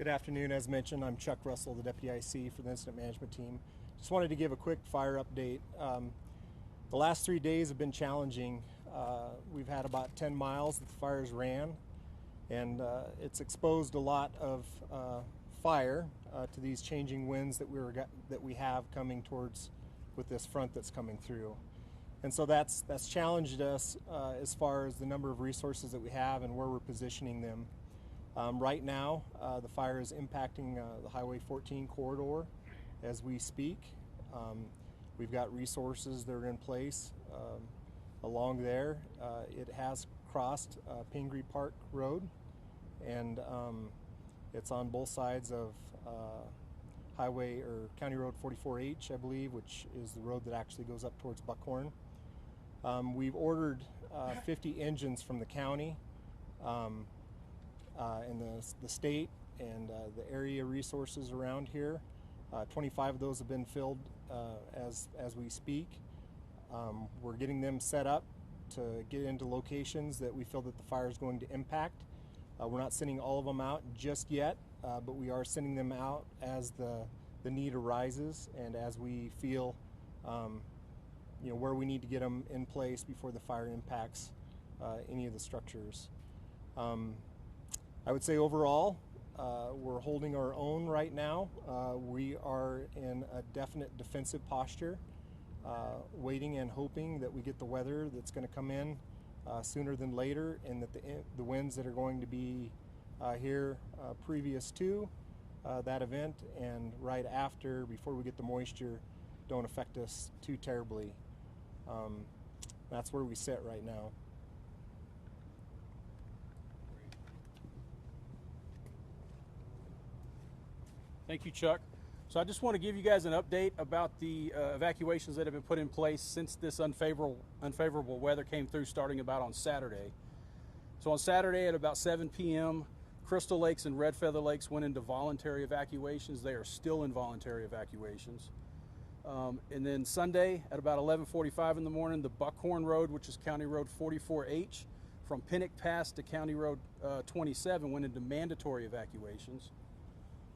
Good afternoon. As mentioned, I'm Chuck Russell, the Deputy IC for the Incident Management Team. Just wanted to give a quick fire update. The last 3 days have been challenging. We've had about 10 miles that the fires ran, and it's exposed a lot of fire to these changing winds that we have coming towards with this front that's coming through. And so that's challenged us as far as the number of resources that we have and where we're positioning them. Right now, the fire is impacting the Highway 14 corridor as we speak. We've got resources that are in place along there. It has crossed Pingree Park Road, and it's on both sides of Highway or County Road 44H, I believe, which is the road that actually goes up towards Buckhorn. We've ordered 50 engines from the county. And the state and the area resources around here. 25 of those have been filled as we speak. We're getting them set up to get into locations that we feel that the fire is going to impact. We're not sending all of them out just yet, but we are sending them out as the need arises and as we feel where we need to get them in place before the fire impacts any of the structures. I would say overall, we're holding our own right now. We are in a definite defensive posture, waiting and hoping that we get the weather that's going to come in sooner than later, and that the winds that are going to be here previous to that event and right after, before we get the moisture, don't affect us too terribly. That's where we sit right now. Thank you, Chuck. So I just want to give you guys an update about the evacuations that have been put in place since this unfavorable weather came through, starting about on Saturday. So on Saturday at about 7 p.m., Crystal Lakes and Red Feather Lakes went into voluntary evacuations. They are still in voluntary evacuations. And then Sunday at about 11:45 in the morning, the Buckhorn Road, which is County Road 44H, from Pinnock Pass to County Road 27 went into mandatory evacuations.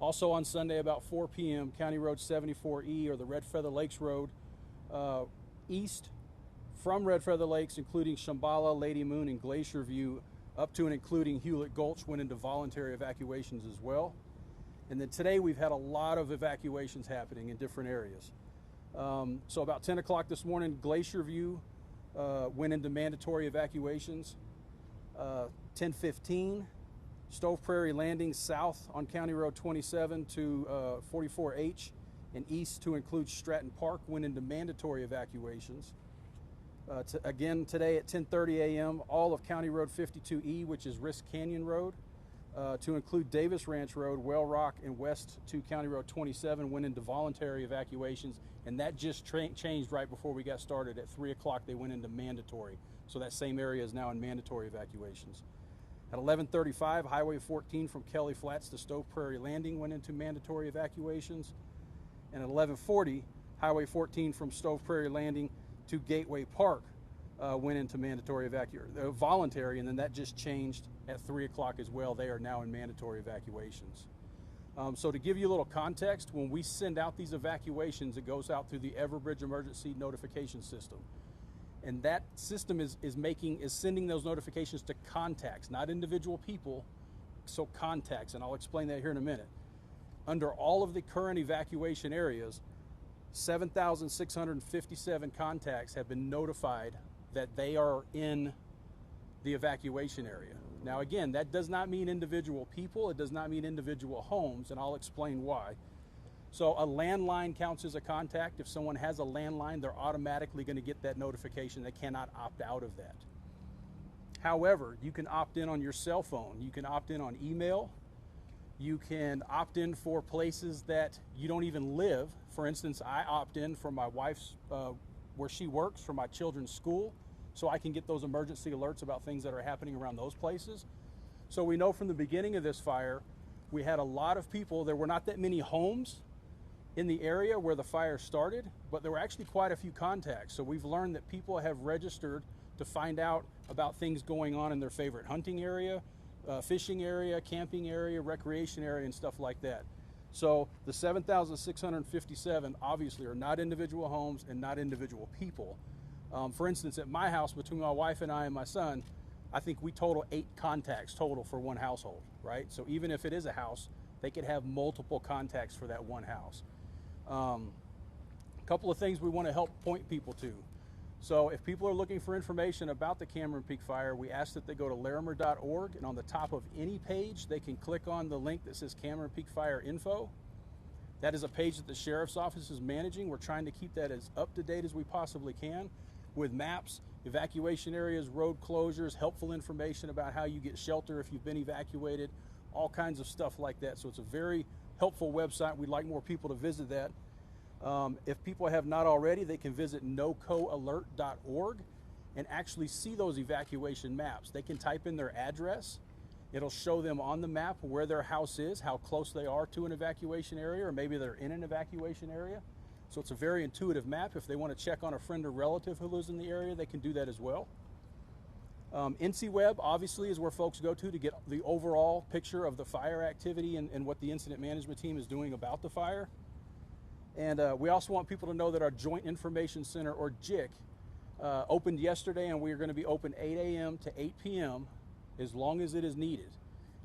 Also on Sunday about 4 p.m., County Road 74E, or the Red Feather Lakes Road, east from Red Feather Lakes, including Shambhala, Lady Moon, and Glacier View, up to and including Hewlett Gulch, went into voluntary evacuations as well. And then today we've had a lot of evacuations happening in different areas. So about 10 o'clock this morning, Glacier View went into mandatory evacuations. 10:15. Stove Prairie Landing south on County Road 27 to 44H and east to include Stratton Park went into mandatory evacuations. Again today at 10:30 a.m., all of County Road 52E, which is Risk Canyon Road, to include Davis Ranch Road, Well Rock, and west to County Road 27 went into voluntary evacuations, and that just changed right before we got started. At 3 o'clock they went into mandatory, so that same area is now in mandatory evacuations. At 11:35, Highway 14 from Kelly Flats to Stove Prairie Landing went into mandatory evacuations. And at 11:40, Highway 14 from Stove Prairie Landing to Gateway Park went into mandatory voluntary, and then that just changed at 3 o'clock as well. They are now in mandatory evacuations. So to give you a little context, when we send out these evacuations, it goes out through the Everbridge Emergency Notification System. And that system is sending those notifications to contacts, not individual people, so contacts, and I'll explain that here in a minute. Under all of the current evacuation areas, 7,657 contacts have been notified that they are in the evacuation area. Now again, that does not mean individual people, it does not mean individual homes, and I'll explain why. So a landline counts as a contact. If someone has a landline, they're automatically going to get that notification. They cannot opt out of that. However, you can opt in on your cell phone. You can opt in on email. You can opt in for places that you don't even live. For instance, I opt in for my wife's, where she works, for my children's school, so I can get those emergency alerts about things that are happening around those places. So we know from the beginning of this fire, we had a lot of people. There were not that many homes in the area where the fire started, but there were actually quite a few contacts. So we've learned that people have registered to find out about things going on in their favorite hunting area, fishing area, camping area, recreation area, and stuff like that. So the 7,657 obviously are not individual homes and not individual people. For instance, at my house, between my wife and I and my son, I think we total 8 contacts total for one household, right? So even if it is a house, they could have multiple contacts for that one house. A couple of things we want to help point people to. So if people are looking for information about the Cameron Peak Fire, we ask that they go to larimer.org, and on the top of any page, they can click on the link that says Cameron Peak Fire Info. That is a page that the Sheriff's Office is managing. We're trying to keep that as up to date as we possibly can, with maps, evacuation areas, road closures, helpful information about how you get shelter if you've been evacuated, all kinds of stuff like that. So it's a very helpful website. We'd like more people to visit that. If people have not already, they can visit nocoalert.org and actually see those evacuation maps. They can type in their address. It'll show them on the map where their house is, how close they are to an evacuation area, or maybe they're in an evacuation area. So it's a very intuitive map. If they want to check on a friend or relative who lives in the area, they can do that as well. NCWeb obviously is where folks go to get the overall picture of the fire activity and what the incident management team is doing about the fire. And we also want people to know that our Joint Information Center, or JIC, opened yesterday, and we are going to be open 8 a.m. to 8 p.m. as long as it is needed.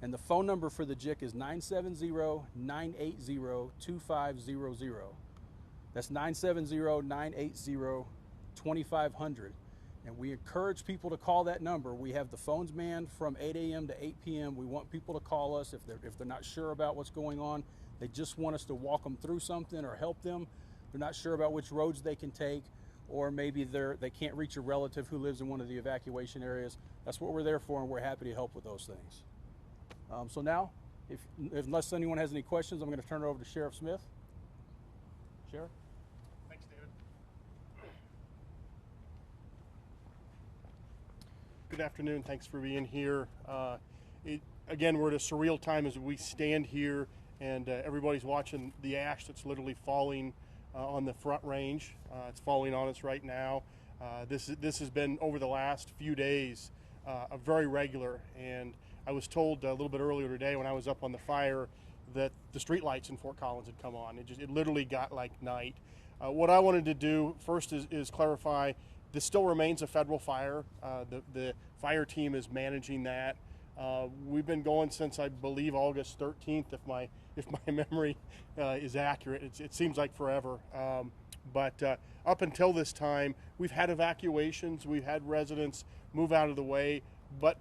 And the phone number for the JIC is 970-980-2500. That's 970-980-2500. And we encourage people to call that number. We have the phones manned from 8 a.m. to 8 p.m. We want people to call us if they're not sure about what's going on. They just want us to walk them through something or help them. They're not sure about which roads they can take, or maybe they can't reach a relative who lives in one of the evacuation areas. That's what we're there for, and we're happy to help with those things. So now, unless anyone has any questions, I'm going to turn it over to Sheriff Smith. Sheriff? Thanks, David. Good afternoon. Thanks for being here. Again, we're at a surreal time as we stand here and everybody's watching the ash that's literally falling on the Front Range. It's falling on us right now. This has been, over the last few days, a very regular, and I was told a little bit earlier today when I was up on the fire that the street lights in Fort Collins had come on. It literally got like night. What I wanted to do first is clarify this still remains a federal fire. The fire team is managing that. We've been going since, I believe, August 13th, if my memory is accurate. It seems like forever. But up until this time, we've had evacuations, we've had residents move out of the way, but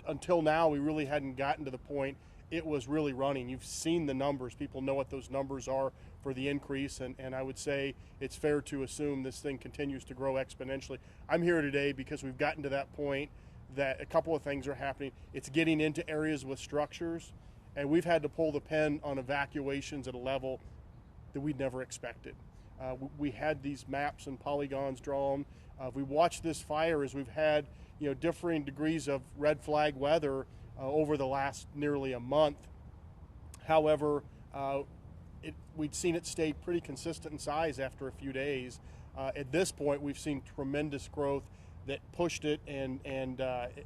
until now, we really hadn't gotten to the point it was really running. You've seen the numbers. People know what those numbers are for the increase, and I would say it's fair to assume this thing continues to grow exponentially. I'm here today because we've gotten to that point that a couple of things are happening. It's getting into areas with structures, and we've had to pull the pen on evacuations at a level that we'd never expected. We had these maps and polygons drawn. We watched this fire as we've had differing degrees of red flag weather over the last nearly a month. However, we'd seen it stay pretty consistent in size after a few days. At this point, we've seen tremendous growth that pushed it, and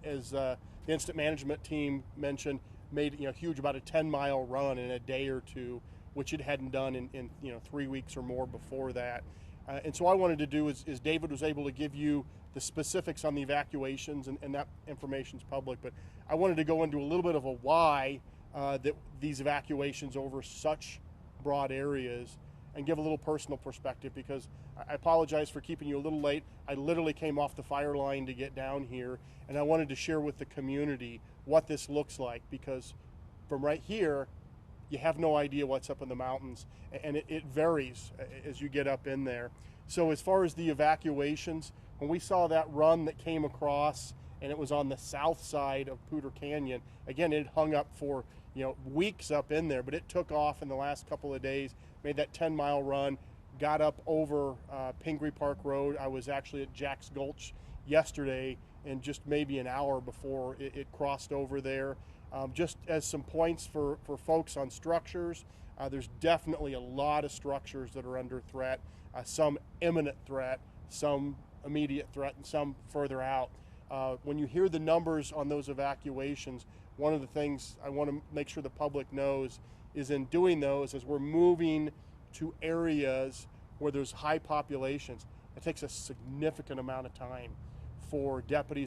as the incident management team mentioned, made huge, about a 10-mile run in a day or two, which it hadn't done in 3 weeks or more before that. And so what I wanted to do is David was able to give you the specifics on the evacuations, and that information's public, but I wanted to go into a little bit of a why that these evacuations over such broad areas, and give a little personal perspective, because I apologize for keeping you a little late. I literally came off the fire line to get down here, and I wanted to share with the community what this looks like, because from right here, you have no idea what's up in the mountains, and it varies as you get up in there. So as far as the evacuations, when we saw that run that came across, and it was on the south side of Buckhorn Canyon, again, it hung up for weeks up in there, but it took off in the last couple of days, made that 10-mile run, got up over Pingree Park Road. I was actually at Jack's Gulch yesterday, and just maybe an hour before it crossed over there. Just as some points for folks on structures, there's definitely a lot of structures that are under threat, some imminent threat, some immediate threat, and some further out. When you hear the numbers on those evacuations, one of the things I want to make sure the public knows is in doing those, as we're moving to areas where there's high populations, it takes a significant amount of time for deputies.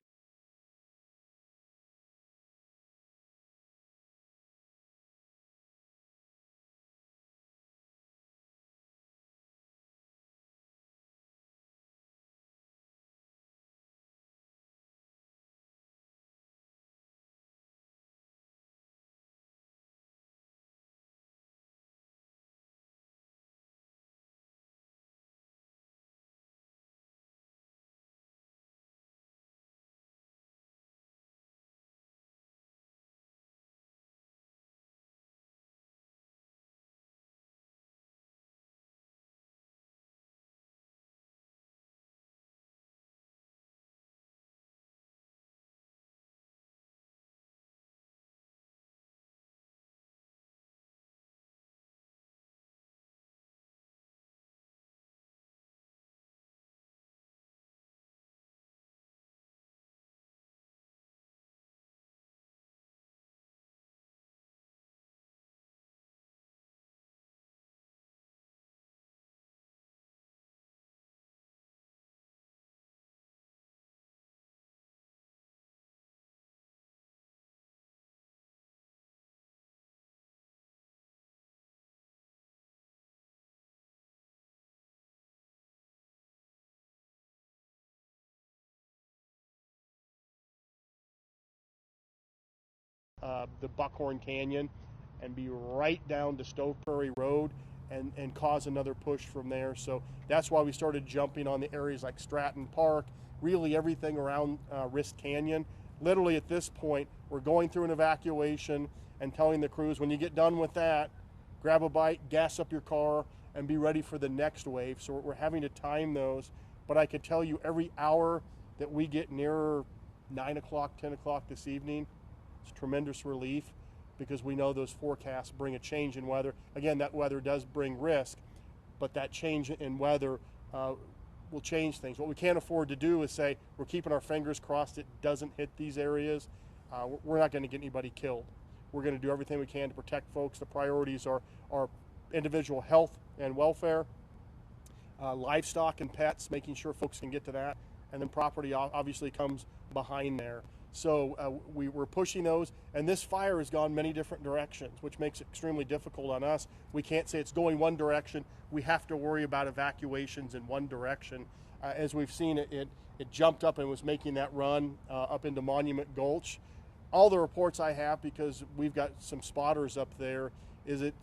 The Buckhorn Canyon and be right down to Stove Prairie Road and cause another push from there. So that's why we started jumping on the areas like Stratton Park, really everything around Wrist Canyon. Literally at this point, we're going through an evacuation and telling the crews, when you get done with that, grab a bite, gas up your car, and be ready for the next wave. So we're having to time those. But I could tell you every hour that we get nearer 9 o'clock, 10 o'clock this evening, it's tremendous relief, because we know those forecasts bring a change in weather. Again, that weather does bring risk, but that change in weather will change things. What we can't afford to do is say we're keeping our fingers crossed it doesn't hit these areas. We're not going to get anybody killed. We're going to do everything we can to protect folks. The priorities are individual health and welfare, livestock and pets, making sure folks can get to that, and then property obviously comes behind there. So we're pushing those, and this fire has gone many different directions, which makes it extremely difficult on us. We can't say it's going one direction. We have to worry about evacuations in one direction. As we've seen, it jumped up and was making that run up into Monument Gulch. All the reports I have, because we've got some spotters up there, is it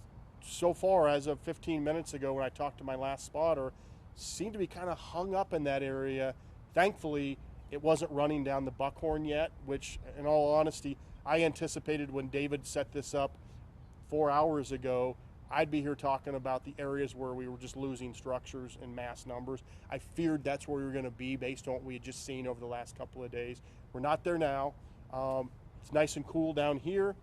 so far as of 15 minutes ago when I talked to my last spotter, seemed to be kind of hung up in that area. Thankfully, it wasn't running down the Buckhorn yet, which, in all honesty, I anticipated when David set this up 4 hours ago, I'd be here talking about the areas where we were just losing structures in mass numbers. I feared that's where we were going to be based on what we had just seen over the last couple of days. We're not there now. It's nice and cool down here.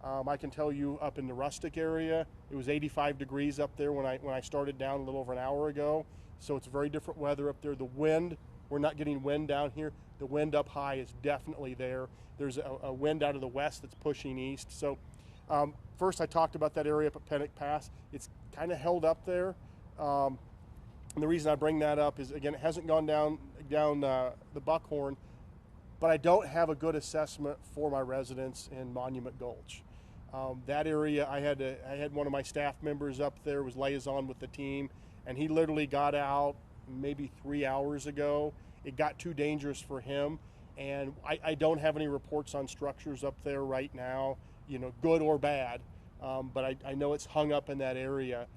I can tell you up in the Rustic area, it was 85 degrees up there when I started down a little over an hour ago. So it's very different weather up there. The wind, we're not getting wind down here. The wind up high is definitely there. There's a wind out of the west that's pushing east. So first I talked about that area up at Pennock Pass. It's kind of held up there. And the reason I bring that up is, again, it hasn't gone down the Buckhorn, but I don't have a good assessment for my residents in Monument Gulch. That area, I had one of my staff members up there, was liaison with the team, and he literally got out maybe 3 hours ago. It got too dangerous for him, and I don't have any reports on structures up there right now, good or bad, but I know it's hung up in that area.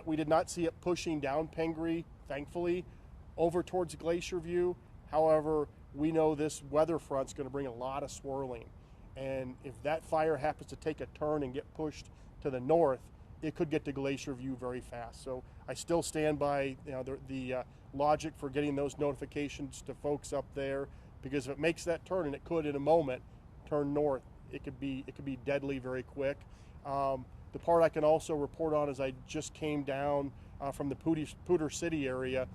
We did not see it pushing down Pingree, thankfully, over towards Glacier View. However, we know this weather front's going to bring a lot of swirling, and if that fire happens to take a turn and get pushed to the north, it could get to Glacier View very fast. So I still stand by the logic for getting those notifications to folks up there, because if it makes that turn, and it could in a moment turn north, it could be deadly very quick. The part I can also report on is I just came down from the Pooter City area,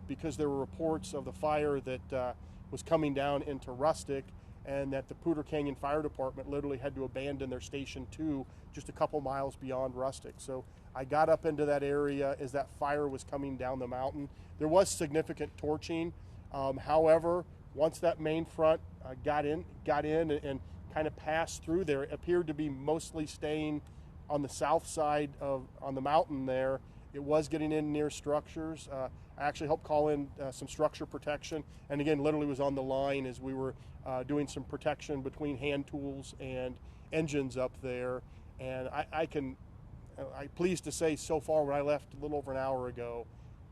because there were reports of the fire that was coming down into Rustic, and that the Buckhorn Canyon Fire Department literally had to abandon their Station 2 just a couple miles beyond Rustic. So I got up into that area as that fire was coming down the mountain. There was significant torching. However, once that main front got in and kind of passed through there, it appeared to be mostly staying on the south side on the mountain there. It was getting in near structures. I actually helped call in some structure protection, and again, literally was on the line as we were doing some protection between hand tools and engines up there. And I'm pleased to say so far, when I left a little over an hour ago,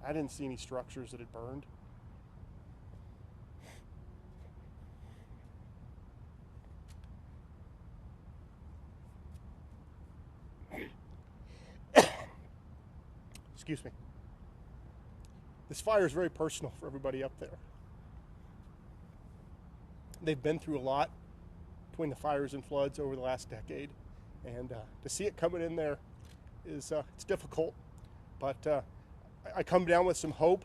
I didn't see any structures that had burned. Excuse me. This fire is very personal for everybody up there. They've been through a lot between the fires and floods over the last decade, and to see it coming in there is it's difficult. But I come down with some hope,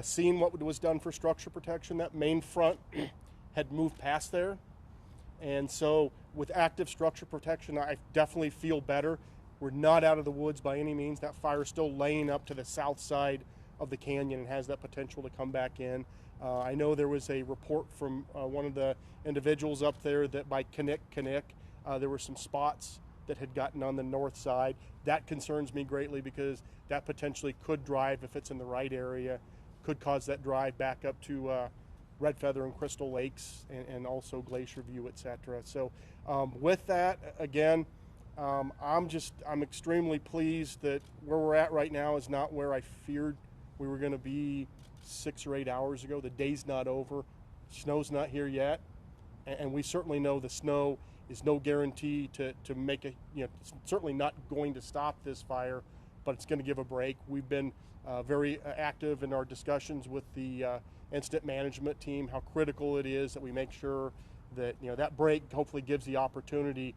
seeing what was done for structure protection. That main front had moved past there, and so with active structure protection, I definitely feel better. We're not out of the woods by any means. That fire is still laying up to the south side of the canyon and has that potential to come back in. I know there was a report from one of the individuals up there that by Kinnick, there were some spots that had gotten on the north side. That concerns me greatly because that potentially could drive, if it's in the right area, could cause that drive back up to Red Feather and Crystal Lakes and also Glacier View, etc. So with that, again, I'm extremely pleased that where we're at right now is not where I feared we were going to be 6 or 8 hours ago. The day's not over. Snow's not here yet, and we certainly know the snow is no guarantee to make a, it's certainly not going to stop this fire, but it's going to give a break. We've been very active in our discussions with the incident management team, how critical it is that we make sure that that break hopefully gives the opportunity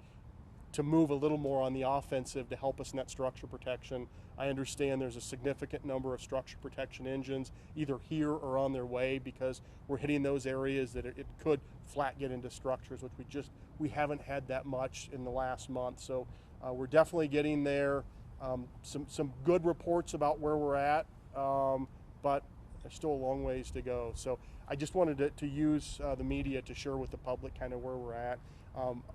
to move a little more on the offensive to help us in that structure protection. I understand there's a significant number of structure protection engines either here or on their way, because we're hitting those areas that it could flat get into structures, which we haven't had that much in the last month. So we're definitely getting there. Some good reports about where we're at, but there's still a long ways to go. So I just wanted to use the media to share with the public kind of where we're at.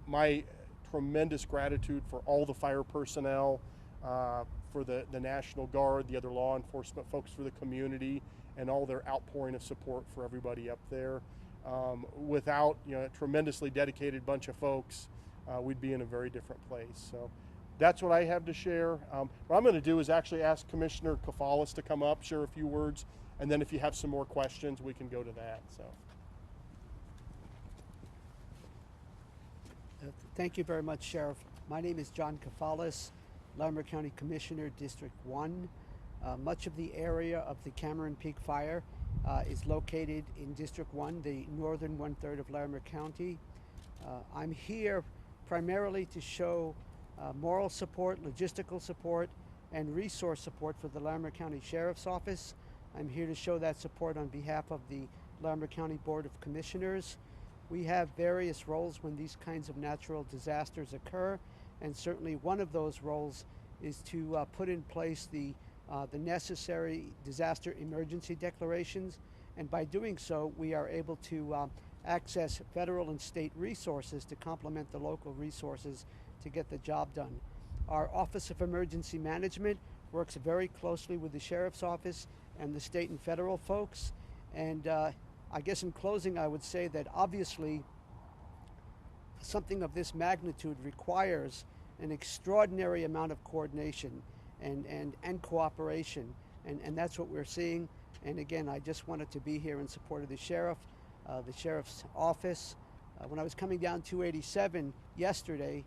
My tremendous gratitude for all the fire personnel, for the National Guard, the other law enforcement folks, for the community, and all their outpouring of support for everybody up there. Without a tremendously dedicated bunch of folks, we'd be in a very different place. So that's what I have to share. What I'm going to do is actually ask Commissioner Kafalis to come up, share a few words, and then if you have some more questions, we can go to that. So. Thank you very much, Sheriff. My name is John Kafalis, Larimer County Commissioner, District 1. Much of the area of the Cameron Peak Fire is located in District 1, the northern one-third of Larimer County. I'm here primarily to show moral support, logistical support, and resource support for the Larimer County Sheriff's Office. I'm here to show that support on behalf of the Larimer County Board of Commissioners. We have various roles when these kinds of natural disasters occur, and certainly one of those roles is to put in place the necessary disaster emergency declarations, and by doing so we are able to access federal and state resources to complement the local resources to get the job done. Our Office of Emergency Management works very closely with the Sheriff's Office and the state and federal folks, and I guess in closing I would say that obviously something of this magnitude requires an extraordinary amount of coordination and cooperation, and that's what we're seeing. And again, I just wanted to be here in support of the Sheriff's Office. When I was coming down 287 yesterday,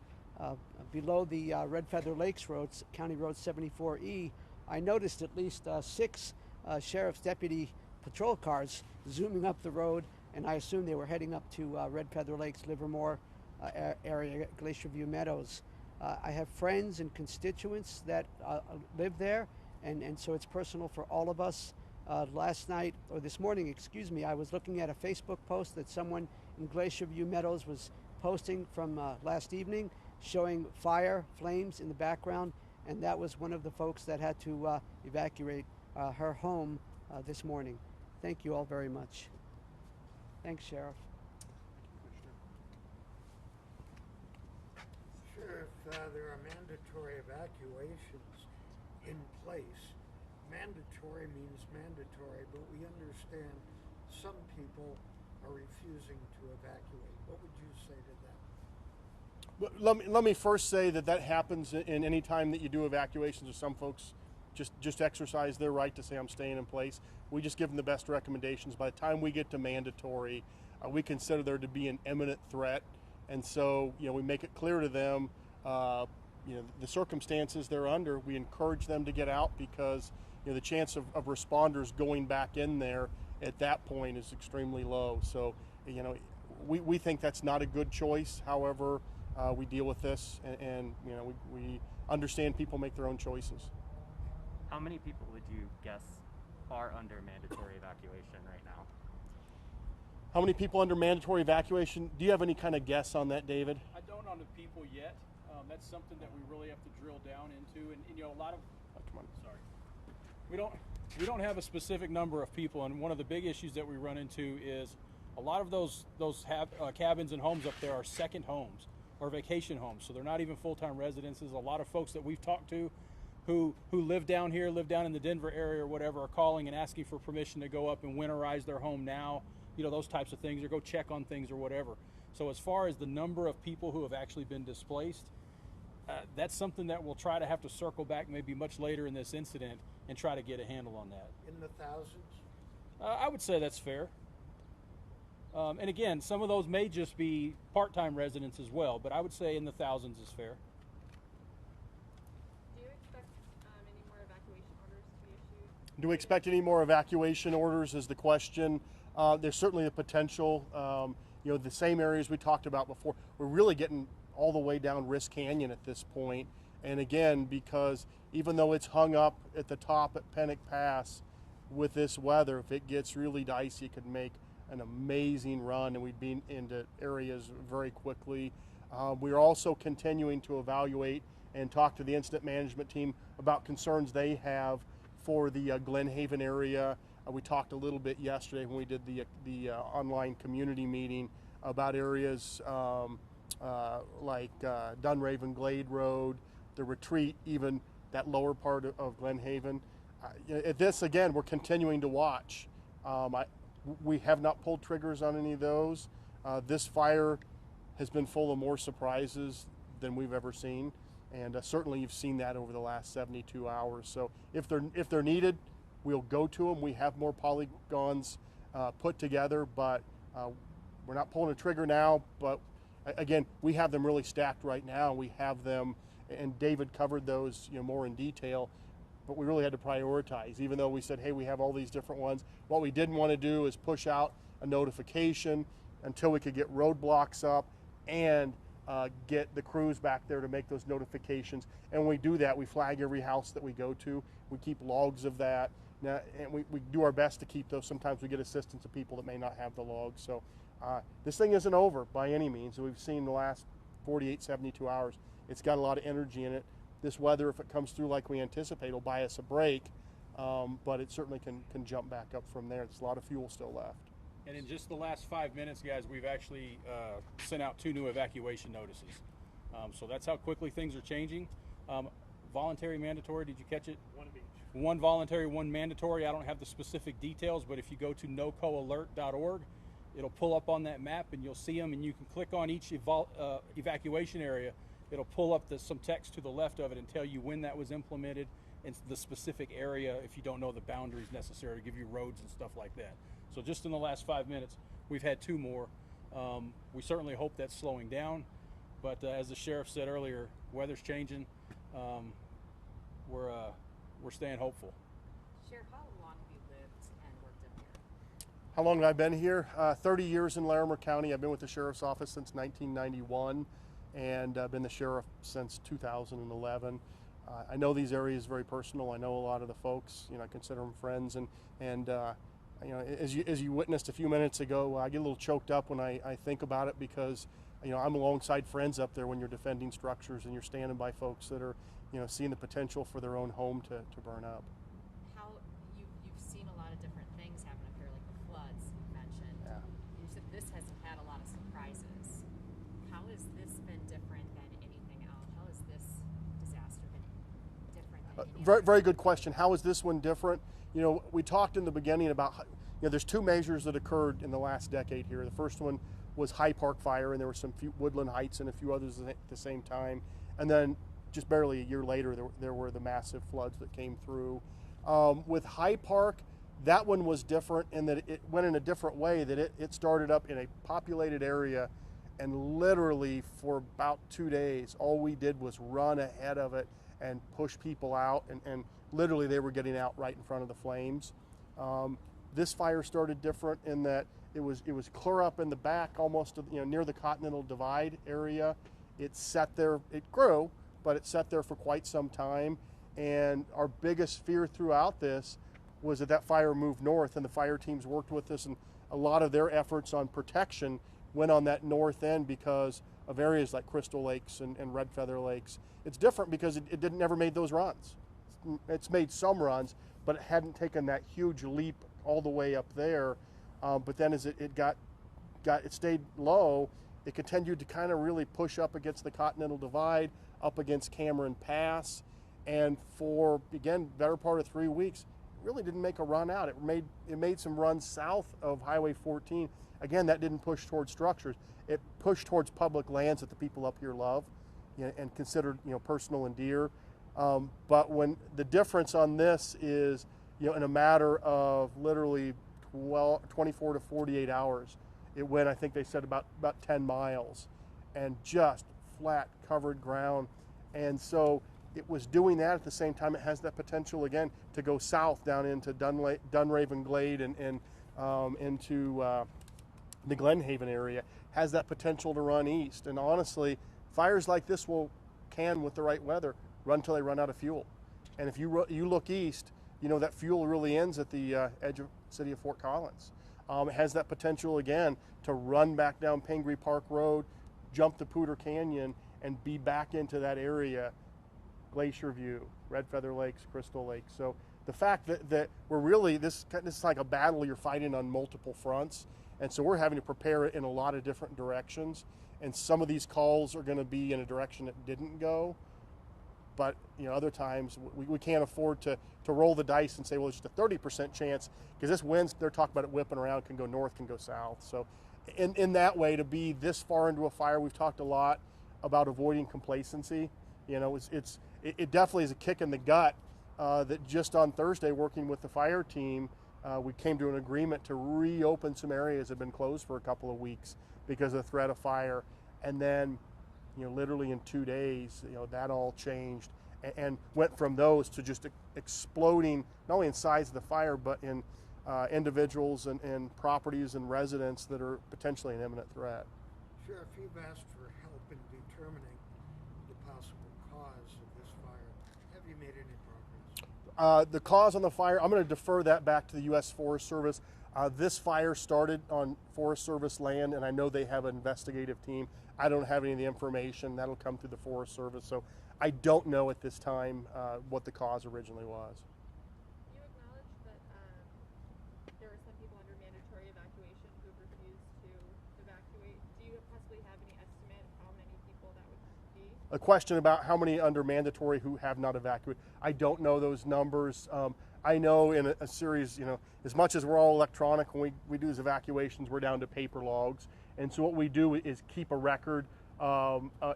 below the Red Feather Lakes Roads, County Road 74E, I noticed at least 6 Sheriff's Deputy patrol cars zooming up the road, and I assume they were heading up to Red Feather Lakes, Livermore area, Glacier View Meadows. I have friends and constituents that live there, and so it's personal for all of us. Last night, or this morning, excuse me, I was looking at a Facebook post that someone in Glacier View Meadows was posting from last evening, showing flames in the background, and that was one of the folks that had to evacuate her home this morning. Thank you all very much. Thanks, Sheriff. Sheriff, there are mandatory evacuations in place. Mandatory means mandatory, but we understand some people are refusing to evacuate. What would you say to that? Let me first say that happens in any time that you do evacuations. Or some folks just exercise their right to say I'm staying in place. We just give them the best recommendations. By the time we get to mandatory, we consider there to be an imminent threat, and so we make it clear to them the circumstances they're under. We encourage them to get out because the chance of responders going back in there at that point is extremely low. So we think that's not a good choice. However, we deal with this, and we understand people make their own choices. How many people would you guess are under mandatory evacuation right now? How many people under mandatory evacuation? Do you have any kind of guess on that, David? I don't on the people yet. That's something that we really have to drill down into, and a lot of. Oh, come on. Sorry. We don't have a specific number of people, and one of the big issues that we run into is a lot of those cabins and homes up there are second homes or vacation homes, so they're not even full-time residences. A lot of folks that we've talked to who live down here, live down in the Denver area or whatever, are calling and asking for permission to go up and winterize their home now, those types of things, or go check on things or whatever. So as far as the number of people who have actually been displaced, that's something that we'll try to have to circle back maybe much later in this incident and try to get a handle on that. In the thousands? I would say that's fair. And again, some of those may just be part-time residents as well, but I would say in the thousands is fair. Do you expect any more evacuation orders to be issued? Do we expect any more evacuation orders is the question. There's certainly the potential. The same areas we talked about before. We're really getting all the way down Risk Canyon at this point. And again, because even though it's hung up at the top at Pennock Pass, with this weather, if it gets really dicey, it could make an amazing run, and we'd be into areas very quickly. We're also continuing to evaluate and talk to the incident management team about concerns they have for the Glen Haven area. We talked a little bit yesterday when we did the online community meeting about areas like Dunraven Glade Road, the retreat, even that lower part of Glen Haven. At this, again, we're continuing to watch. We have not pulled triggers on any of those. This fire has been full of more surprises than we've ever seen, and certainly you've seen that over the last 72 hours. So if they're needed, we'll go to them. We have more polygons put together, but we're not pulling a trigger now. But again, we have them really stacked right now. We have them, and David covered those more in detail. But we really had to prioritize, even though we said, hey, we have all these different ones. What we didn't want to do is push out a notification until we could get roadblocks up and get the crews back there to make those notifications. And when we do that, we flag every house that we go to. We keep logs of that. Now, and we do our best to keep those. Sometimes we get assistance of people that may not have the logs. So this thing isn't over by any means. We've seen the last 48, 72 hours. It's got a lot of energy in it. This weather, if it comes through like we anticipate, will buy us a break, but it certainly can jump back up from there. There's a lot of fuel still left. And in just the last 5 minutes, guys, we've actually sent out 2 new evacuation notices. So that's how quickly things are changing. Voluntary, mandatory, did you catch it? One of each. 1 voluntary, 1 mandatory. I don't have the specific details, but if you go to nocoalert.org, it'll pull up on that map and you'll see them, and you can click on each evacuation area. It'll pull up some text to the left of it and tell you when that was implemented and the specific area, if you don't know the boundaries necessary, to give you roads and stuff like that. So just in the last 5 minutes, we've had 2 more. We certainly hope that's slowing down, but as the sheriff said earlier, weather's changing. We're staying hopeful. Sheriff, how long have you lived and worked in here? How long have I been here? 30 years in Larimer County. I've been with the sheriff's office since 1991. And I've been the sheriff since 2011. I know these areas very personal. I know a lot of the folks. You know, I consider them friends, and you know, as you witnessed a few minutes ago, I get a little choked up when I think about it, because you know, I'm alongside friends up there when you're defending structures and you're standing by folks that are, you know, seeing the potential for their own home to burn up. How you've seen a lot of different things happen up here, like the floods you mentioned. Yeah. You said this hasn't had a lot of surprises. How has this been different than anything else? How has this disaster been different than any Very, other? very good question. How is this one different? You know, we talked in the beginning about, you know, there's two measures that occurred in the last decade here. The first one was High Park fire, and there were some few Woodland Heights and a few others at the same time. And then just barely a year later, there were the massive floods that came through. With High Park, that one was different in that it went in a different way, that it started up in a populated area, and literally for about 2 days, all we did was run ahead of it and push people out, and literally they were getting out right in front of the flames. This fire started different in that it was clear up in the back, almost, you know, near the Continental Divide area. It sat there, it grew, but it sat there for quite some time. And our biggest fear throughout this was that fire moved north, and the fire teams worked with us, and a lot of their efforts on protection went on that north end because of areas like Crystal Lakes and Red Feather Lakes. It's different because it never made those runs. It's made some runs, but it hadn't taken that huge leap all the way up there. But then as it stayed low, it continued to kind of really push up against the Continental Divide, up against Cameron Pass, and for, again, better part of 3 weeks, it really didn't make a run out. It made some runs south of Highway 14. Again, that didn't push towards structures. It pushed towards public lands that the people up here love, you know, and considered, you know, personal and dear. But when the difference on this is, you know, in a matter of literally 24 to 48 hours, it went, I think they said about 10 miles, and just flat covered ground. And so it was doing that at the same time. It has that potential again to go south down into Dunraven Glade and into the Glenhaven area. Has that potential to run east. And honestly, fires like this can, with the right weather, run till they run out of fuel. And if you look east, you know that fuel really ends at the edge of the city of Fort Collins. It has that potential again to run back down Pingree Park Road, jump the Buckhorn Canyon, and be back into that area, Glacier View, Red Feather Lakes, Crystal Lakes. So the fact that we're really, this is like a battle you're fighting on multiple fronts. And so we're having to prepare it in a lot of different directions. And some of these calls are going to be in a direction that didn't go. But, you know, other times we can't afford to roll the dice and say, well, it's just a 30% chance, because this wind's, they're talking about it whipping around, can go north, can go south. So in that way, to be this far into a fire, we've talked a lot about avoiding complacency. You know, it definitely is a kick in the gut that just on Thursday, working with the fire team, we came to an agreement to reopen some areas that have been closed for a couple of weeks because of the threat of fire. And then, you know, literally in 2 days, you know, that all changed and went from those to just exploding, not only in size of the fire, but in individuals and properties and residents that are potentially an imminent threat. Sheriff, you've asked for help in determining the possible cause of this fire. Have you made any progress? The cause on the fire, I'm going to defer that back to the U.S. Forest Service. This fire started on Forest Service land, and I know they have an investigative team. I don't have any of the information. That'll come through the Forest Service. So I don't know at this time what the cause originally was. You acknowledge that there are some people under mandatory evacuation who refused to evacuate. Do you possibly have any estimate of how many people that would be? A question about how many under mandatory who have not evacuated. I don't know those numbers. I know in a series, you know, as much as we're all electronic, when we do these evacuations, we're down to paper logs. And so what we do is keep a record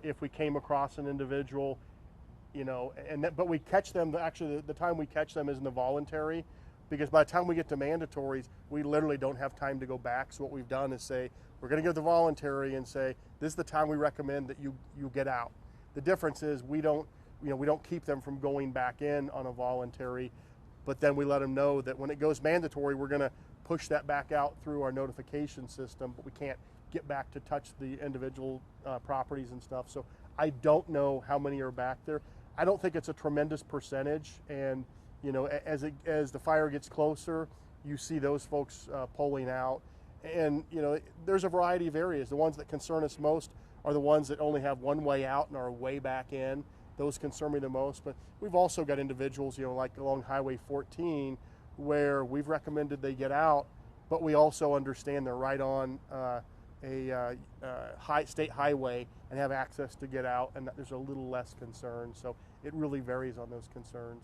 if we came across an individual, you know, but we catch them, actually the time we catch them isn't the voluntary, because by the time we get to mandatories, we literally don't have time to go back. So what we've done is say, we're going to give the voluntary and say, this is the time we recommend that you get out. The difference is we don't keep them from going back in on a voluntary, but then we let them know that when it goes mandatory, we're going to push that back out through our notification system, but we can't get back to touch the individual properties and stuff. So I don't know how many are back there. I don't think it's a tremendous percentage, and you know, as the fire gets closer, you see those folks pulling out, and you know, there's a variety of areas. The ones that concern us most are the ones that only have one way out and are way back in. Those concern me the most. But we've also got individuals, you know, like along Highway 14, where we've recommended they get out, but we also understand they're right on a state highway and have access to get out, and there's a little less concern. So it really varies on those concerns.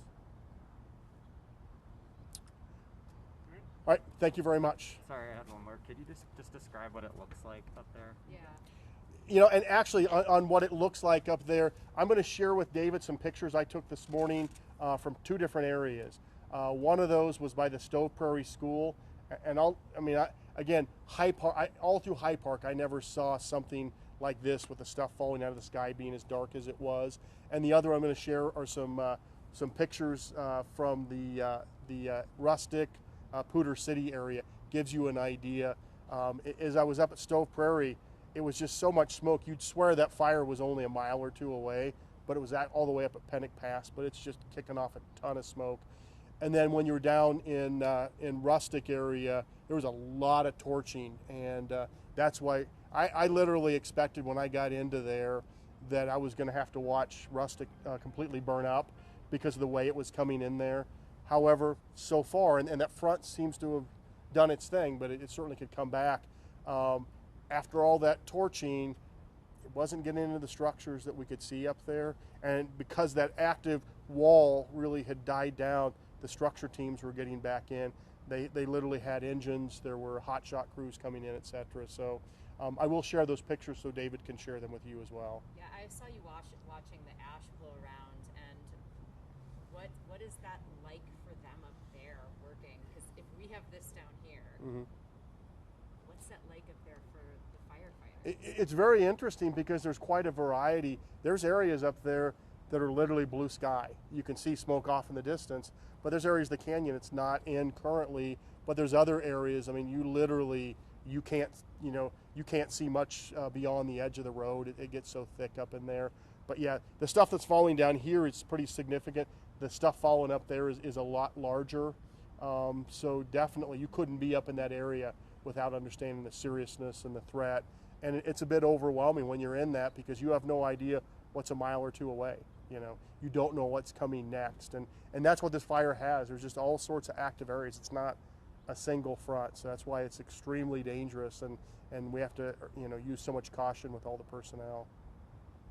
All right, thank you very much. Sorry, I had one more. Could you just describe what it looks like up there? Yeah. You know, and actually on what it looks like up there, I'm going to share with David some pictures I took this morning from 2 different areas. One of those was by the Stove Prairie School, and again, High Park. All through High Park, I never saw something like this with the stuff falling out of the sky being as dark as it was. And the other I'm going to share are some pictures from the rustic Poudre City area. Gives you an idea. As I was up at Stove Prairie, it was just so much smoke. You'd swear that fire was only a mile or 2 away, but it was all the way up at Pennock Pass. But it's just kicking off a ton of smoke. And then when you were down in rustic area, there was a lot of torching, and that's why I literally expected when I got into there that I was going to have to watch rustic completely burn up because of the way it was coming in there. However, so far, and that front seems to have done its thing, but it certainly could come back. After all that torching, it wasn't getting into the structures that we could see up there, and because that active wall really had died down, the structure teams were getting back in. They literally had engines. There were hotshot crews coming in, etc. So I will share those pictures so David can share them with you as well. Yeah, I saw you watching the ash blow around, and what is that like for them up there working? Because if we have this down here, what's that like up there for the firefighters? It's very interesting because there's quite a variety. There's areas up there that are literally blue sky. You can see smoke off in the distance, but there's areas of the canyon it's not in currently, but there's other areas, I mean, you can't see much beyond the edge of the road. It gets so thick up in there. But yeah, the stuff that's falling down here is pretty significant. The stuff falling up there is a lot larger. So definitely you couldn't be up in that area without understanding the seriousness and the threat. And it's a bit overwhelming when you're in that because you have no idea what's a mile or 2 away. You know, you don't know what's coming next. And that's what this fire has. There's just all sorts of active areas. It's not a single front. So that's why it's extremely dangerous. And we have to, use so much caution with all the personnel.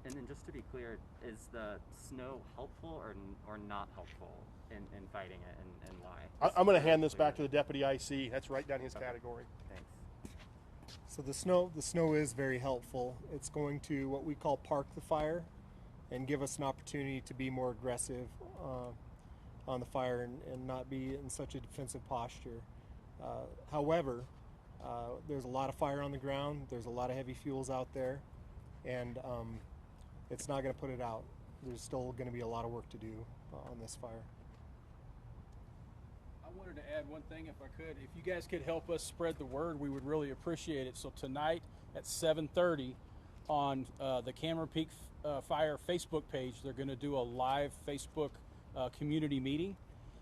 And then just to be clear, is the snow helpful or not helpful in fighting it, and why? I'm going to hand this back to the deputy IC. That's right down his category. Thanks. So the snow is very helpful. It's going to what we call park the fire and give us an opportunity to be more aggressive on the fire and not be in such a defensive posture. However, there's a lot of fire on the ground. There's a lot of heavy fuels out there, and it's not going to put it out. There's still going to be a lot of work to do on this fire. I wanted to add one thing if I could. If you guys could help us spread the word, we would really appreciate it. So tonight at 7:30 on the Cameron Peak Fire Facebook page, they're going to do a live Facebook community meeting.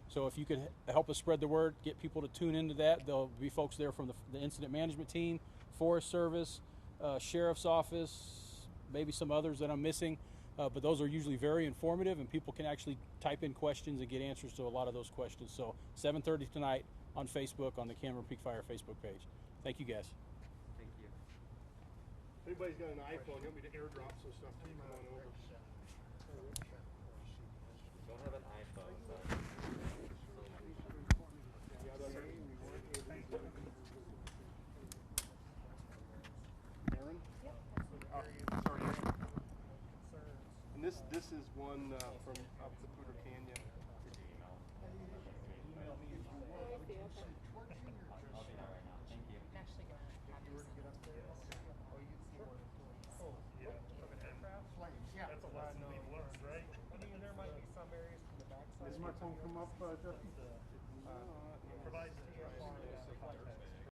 So if you could help us spread the word, get people to tune into that. There'll be folks there from the incident management team, Forest Service, Sheriff's Office, maybe some others that I'm missing. But those are usually very informative, and people can actually type in questions and get answers to a lot of those questions. So 7:30 tonight on Facebook on the Cameron Peak Fire Facebook page. Thank you, guys. Thank you. If anybody's got an iPhone, you want me to airdrop some stuff to you, come on over. Don't have an iPhone, but Aaron? Sorry. And this is one from up the Poudre Canyon. I'm actually gonna have you send it. That's a lesson we've learned, right? I mean, there might be some areas from the backside. Does my phone come up, Justin? Provides the